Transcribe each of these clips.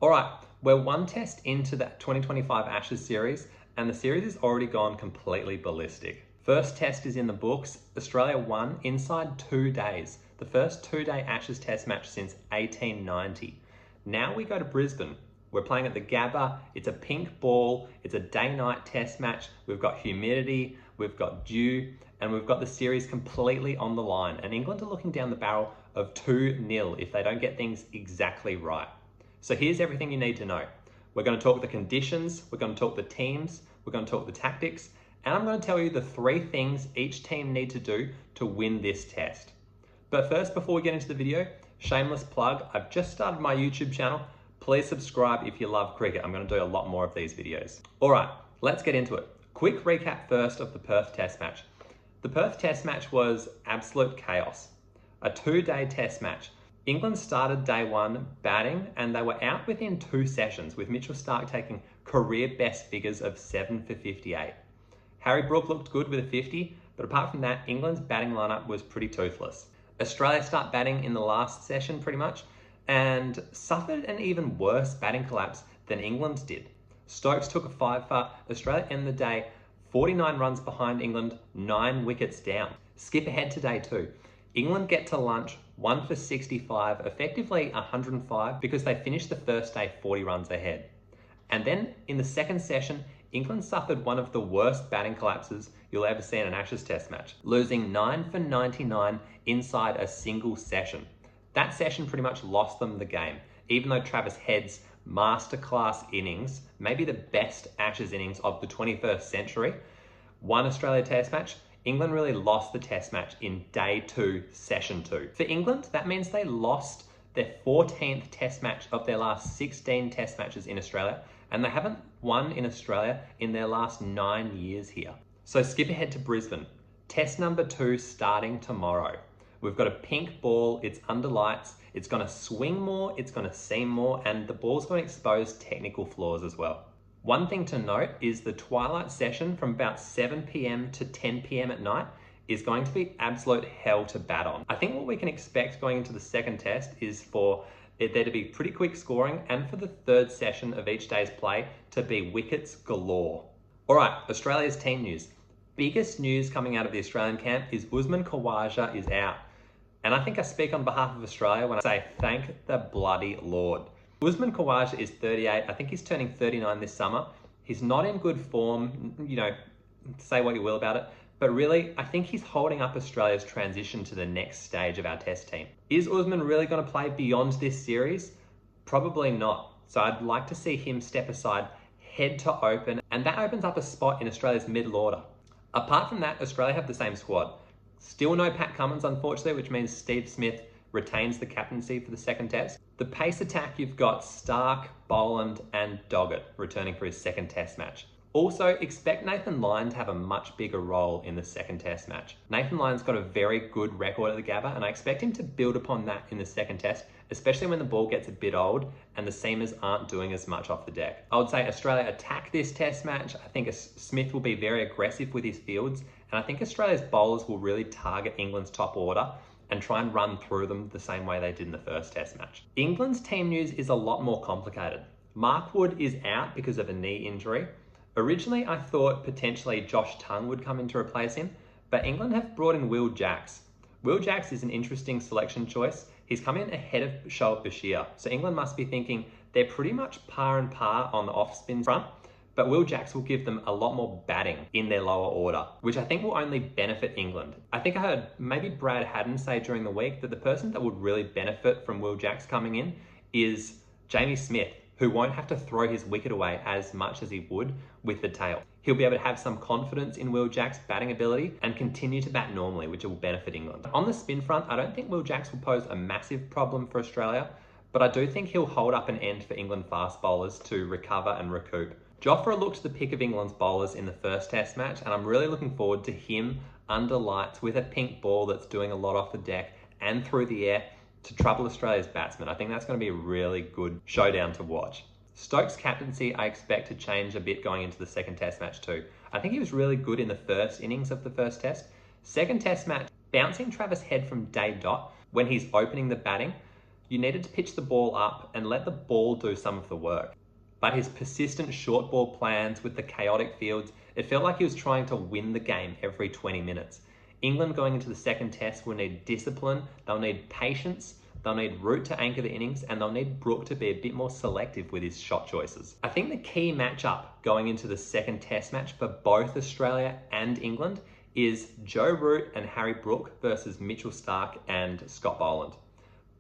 All right, we're one test into that 2025 Ashes series, and the series has already gone completely ballistic. First test is in the books. Australia won inside 2 days. The first 2-day Ashes test match since 1890. Now we go to Brisbane. We're playing at the Gabba. It's a pink ball. It's a day-night test match. We've got humidity, we've got dew, and we've got the series completely on the line. And England are looking down the barrel of 2-0 if they don't get things exactly right. So here's everything you need to know. We're going to talk the conditions, we're going to talk the teams, we're going to talk the tactics, and I'm going to tell you the 3 things each team need to do to win this test. But first, before we get into the video, shameless plug, I've just started my YouTube channel. Please subscribe if you love cricket. I'm going to do a lot more of these videos. All right, let's get into it. Quick recap first of the Perth test match. The Perth test match was absolute chaos. A 2-day test match. England started day 1 batting and they were out within 2 sessions, with Mitchell Starc taking career best figures of 7 for 58. Harry Brook looked good with a 50, but apart from that, England's batting lineup was pretty toothless. Australia start batting in the last session pretty much and suffered an even worse batting collapse than England did. Stokes took a 5 for. Australia ended the day 49 runs behind England, 9 wickets down. Skip ahead to day 2. England get to lunch 1 for 65, effectively 105, because they finished the first day 40 runs ahead. And then in the second session, England suffered one of the worst batting collapses you'll ever see in an Ashes test match, losing 9 for 99 inside a single session. That session pretty much lost them the game, even though Travis Head's masterclass innings, maybe the best Ashes innings of the 21st century, won Australia test match. England really lost the test match in day 2, session 2. For England, that means they lost their 14th test match of their last 16 test matches in Australia, and they haven't won in Australia in their last 9 years here. So skip ahead to Brisbane. Test number 2 starting tomorrow. We've got a pink ball, it's under lights, it's gonna swing more, it's gonna seam more, and the ball's gonna expose technical flaws as well. One thing to note is the twilight session from about 7 p.m. to 10 p.m. at night is going to be absolute hell to bat on. I think what we can expect going into the second test is for there to be pretty quick scoring and for the third session of each day's play to be wickets galore. All right, Australia's team news. Biggest news coming out of the Australian camp is Usman Khawaja is out. And I think I speak on behalf of Australia when I say thank the bloody Lord. Usman Khawaja is 38. I think he's turning 39 this summer. He's not in good form, you know, say what you will about it. But really, I think he's holding up Australia's transition to the next stage of our test team. Is Usman really going to play beyond this series? Probably not. So I'd like to see him step aside, head to open, and that opens up a spot in Australia's middle order. Apart from that, Australia have the same squad. Still no Pat Cummins, unfortunately, which means Steve Smith retains the captaincy for the second test. The pace attack, you've got Starc, Boland, and Doggett returning for his second test match. Also, expect Nathan Lyon to have a much bigger role in the second test match. Nathan Lyon's got a very good record at the Gabba, and I expect him to build upon that in the second test, especially when the ball gets a bit old and the seamers aren't doing as much off the deck. I would say Australia attack this test match. I think Smith will be very aggressive with his fields, and I think Australia's bowlers will really target England's top order and try and run through them the same way they did in the first test match. England's team news is a lot more complicated. Mark Wood is out because of a knee injury. Originally, I thought potentially Josh Tongue would come in to replace him, but England have brought in Will Jacks. Will Jacks is an interesting selection choice. He's come in ahead of Shoaib Bashir, so England must be thinking they're pretty much par and par on the off-spin front, but Will Jacks will give them a lot more batting in their lower order, which I think will only benefit England. I think I heard maybe Brad Haddon say during the week that the person that would really benefit from Will Jacks coming in is Jamie Smith, who won't have to throw his wicket away as much as he would with the tail. He'll be able to have some confidence in Will Jacks' batting ability and continue to bat normally, which will benefit England. On the spin front, I don't think Will Jacks will pose a massive problem for Australia, but I do think he'll hold up an end for England fast bowlers to recover and recoup. Jofra looked the pick of England's bowlers in the first test match, and I'm really looking forward to him under lights with a pink ball that's doing a lot off the deck and through the air to trouble Australia's batsmen. I think that's going to be a really good showdown to watch. Stokes' captaincy I expect to change a bit going into the second test match too. I think he was really good in the first innings of the first test. Second test match, bouncing Travis Head from day dot when he's opening the batting You needed to pitch the ball up and let the ball do some of the work. But his persistent short ball plans with the chaotic fields, it felt like he was trying to win the game every 20 minutes. England going into the second test will need discipline, they'll need patience, they'll need Root to anchor the innings, and they'll need Brook to be a bit more selective with his shot choices. I think the key matchup going into the second test match for both Australia and England is Joe Root and Harry Brook versus Mitchell Starc and Scott Boland.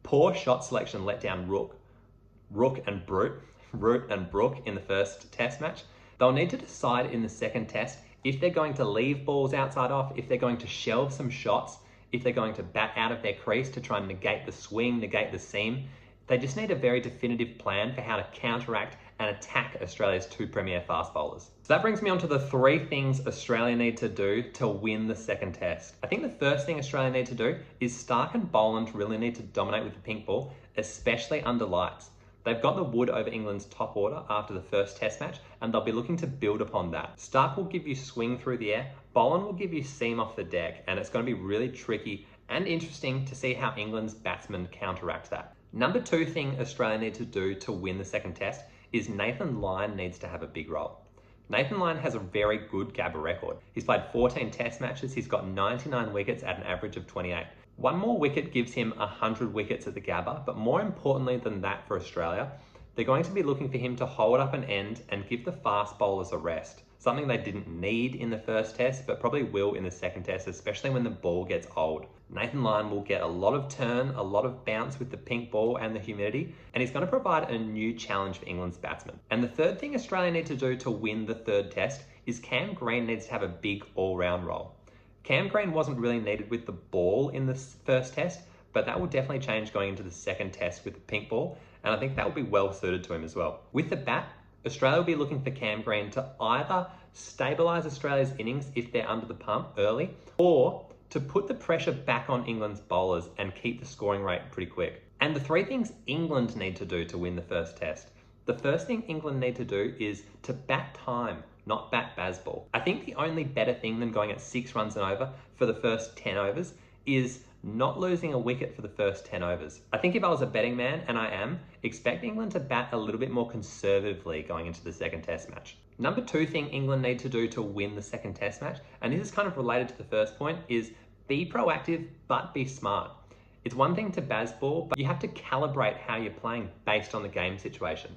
Poor shot selection let down Root and Brook in the first test match. They'll need to decide in the second test if they're going to leave balls outside off, if they're going to shelve some shots, if they're going to bat out of their crease to try and negate the swing, negate the seam. They just need a very definitive plan for how to counteract and attack Australia's two premier fast bowlers. So that brings me on to the three things Australia need to do to win the second test. I think the first thing Australia need to do is Starc and Boland really need to dominate with the pink ball, especially under lights. They've got the wood over England's top order after the first test match, and they'll be looking to build upon that. Starc will give you swing through the air, Boland will give you seam off the deck, and it's going to be really tricky and interesting to see how England's batsmen counteract that. Number two thing Australia need to do to win the second test is Nathan Lyon needs to have a big role. Nathan Lyon has a very good Gabba record. He's played 14 test matches, he's got 99 wickets at an average of 28. One more wicket gives him 100 wickets at the Gabba, but more importantly than that for Australia, they're going to be looking for him to hold up an end and give the fast bowlers a rest. Something they didn't need in the first test, but probably will in the second test, especially when the ball gets old. Nathan Lyon will get a lot of turn, a lot of bounce with the pink ball and the humidity, and he's going to provide a new challenge for England's batsmen. And the third thing Australia need to do to win the third test is Cam Green needs to have a big all-round role. Cam Green wasn't really needed with the ball in the first test, but that will definitely change going into the second test with the pink ball, and I think that will be well suited to him as well. With the bat, Australia will be looking for Cam Green to either stabilise Australia's innings if they're under the pump early, or to put the pressure back on England's bowlers and keep the scoring rate pretty quick. And the three things England need to do to win the first test. The first thing England need to do is to bat time, not bat baseball. I think the only better thing than going at 6 runs and over for the first 10 overs is not losing a wicket for the first 10 overs. I think if I was a betting man, and I am, expect England to bat a little bit more conservatively going into the second test match. Number two thing England need to do to win the second test match, and this is kind of related to the first point, is be proactive but be smart. It's one thing to baseball, but you have to calibrate how you're playing based on the game situation.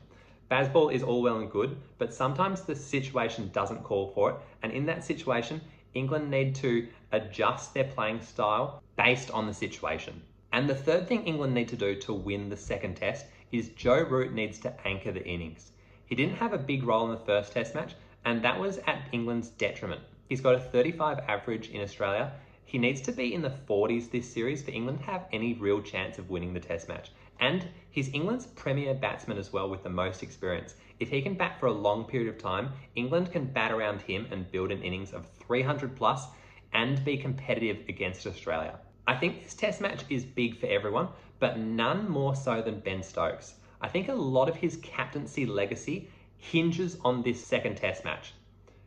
Baseball is all well and good, but sometimes the situation doesn't call for it, and in that situation, England need to adjust their playing style based on the situation. And the third thing England need to do to win the second test is Joe Root needs to anchor the innings. He didn't have a big role in the first test match, and that was at England's detriment. He's got a 35 average in Australia. He needs to be in the 40s this series for England to have any real chance of winning the test match. And he's England's premier batsman as well with the most experience. If he can bat for a long period of time, England can bat around him and build an innings of 300 plus and be competitive against Australia. I think this test match is big for everyone, but none more so than Ben Stokes. I think a lot of his captaincy legacy hinges on this second test match.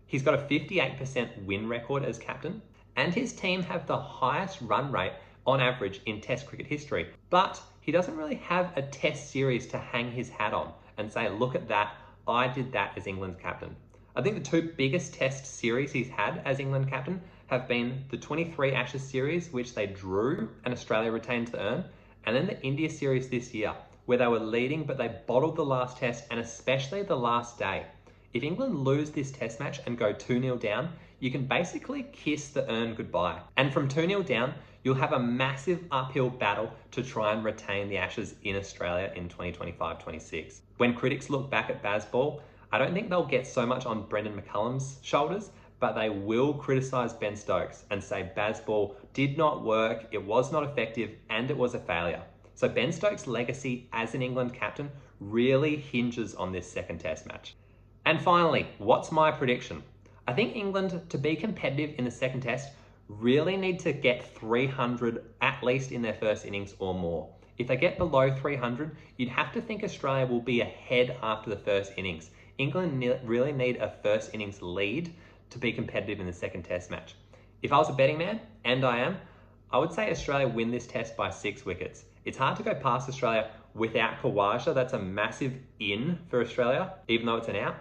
He's got a 58% win record as captain, and his team have the highest run rate on average in Test cricket history. But he doesn't really have a Test series to hang his hat on and say, look at that, I did that as England's captain. I think the two biggest Test series he's had as England captain have been the 23 Ashes series, which they drew and Australia retained to earn, and then the India series this year, where they were leading but they bottled the last test and especially the last day. If England lose this test match and go 2-0 down, you can basically kiss the urn goodbye. And from 2-0 down, you'll have a massive uphill battle to try and retain the Ashes in Australia in 2025-26. When critics look back at Bazball, I don't think they'll get so much on Brendan McCullum's shoulders, but they will criticise Ben Stokes and say Bazball did not work, it was not effective, and it was a failure. So Ben Stokes' legacy as an England captain really hinges on this second test match. And finally, what's my prediction? I think England, to be competitive in the second test, really need to get 300 at least in their first innings or more. If they get below 300, you'd have to think Australia will be ahead after the first innings. England really need a first innings lead to be competitive in the second test match. If I was a betting man, and I am, I would say Australia win this test by 6 wickets. It's hard to go past Australia without Khawaja. That's a massive in for Australia, even though it's an out.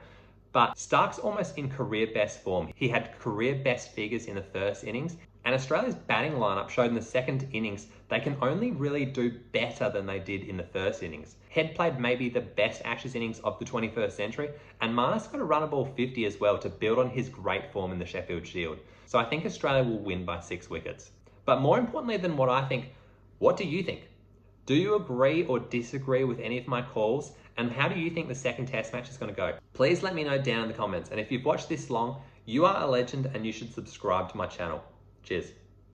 But Starc's almost in career best form. He had career best figures in the first innings, and Australia's batting lineup showed in the second innings they can only really do better than they did in the first innings. Head played maybe the best Ashes innings of the 21st century, and Marnus got a runnable 50 as well to build on his great form in the Sheffield Shield. So I think Australia will win by 6 wickets. But more importantly than what I think, what do you think? Do you agree or disagree with any of my calls? And how do you think the second test match is going to go? Please let me know down in the comments. And if you've watched this long, you are a legend and you should subscribe to my channel. Cheers.